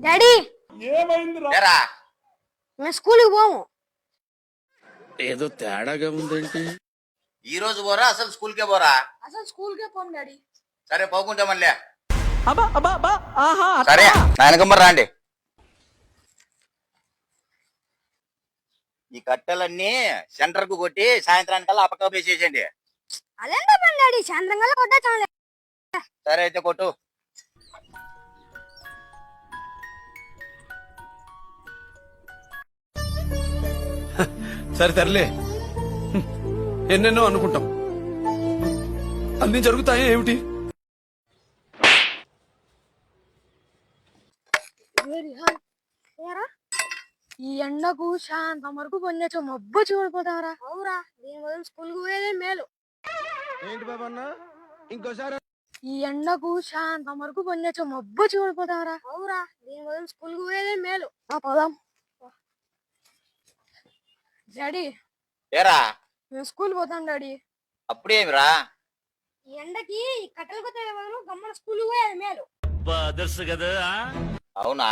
Daddy ఏరా మేము స్కూల్కి పోము. ఏదో తేడాగా ఉందేంటి? ఈ రోజు పోరా అసలు స్కూల్కే పోరా? అసలు స్కూల్కే పోము డాడీ. సరే పోకుంటా మళ్ళీ. సరే నా వెనకమ్మ రాండి. ఈ కట్టెలన్నీ సెంటర్ కు కొట్టి సాయంత్రానికల్లా అపక వేసేసేయండి. అదేంటో పని డాడీ, సాయంత్రం కల్లా కొట్టేస్తాం. సరే అయితే కొట్టు. సరే తరలే, ఎన్నెన్నో అనుకుంటాం, అన్ని జరుగుతాయి ఏమిటి? ఈ ఎండకు శాంతం వరకు పొందొచ్చు, మబ్బు చూడిపోతావరా. అవురా, దీని వల్ల స్కూల్కి పోయేదే మేలు. ఏంటి బాబా అన్న, ఇంకోసారి. ఈ ఎండకు శాంతం వరకు పొందొచ్చు, మబ్బు చూడిపోతావరా. అవురా, దీని వల్ల స్కూల్కి పోయేదే మేలు. పోదాం డాడీ. ఏరా మేము స్కూల్ పోతాం డాడీ. అప్పుడేమిరా? ఈ ఎండకి కట్టెలు కొట్టే బదులు గమ్మన స్కూల్కి పోయేది మేలు. అవునా?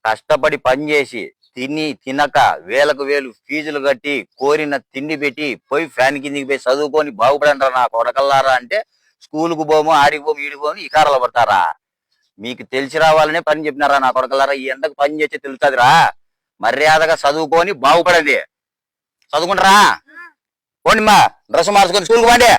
కష్టపడి పని చేసి తిని తినక వేలకు వేలు ఫీజులు కట్టి కోరిన తిండి పెట్టి పోయి ఫ్యాన్ కిందికి పోయి చదువుకొని బాగుపడంటారా నా కొడకల్లారా అంటే స్కూల్కు పోము, ఆడికి పోము, ఈడికి పోము, ఇకారాలు పడతారా? మీకు తెలిసి రావాలనే పని చెప్పినారా నా కొడకల్లారా? ఈ ఎండకు పని చేస్తే తెలుస్తుందిరా. మర్యాదగా చదువుకొని బాగుపడండి. చదువుకుంటారా? పోండి మా డ్రెస్ మార్చుకొని స్కూల్కి పోండి.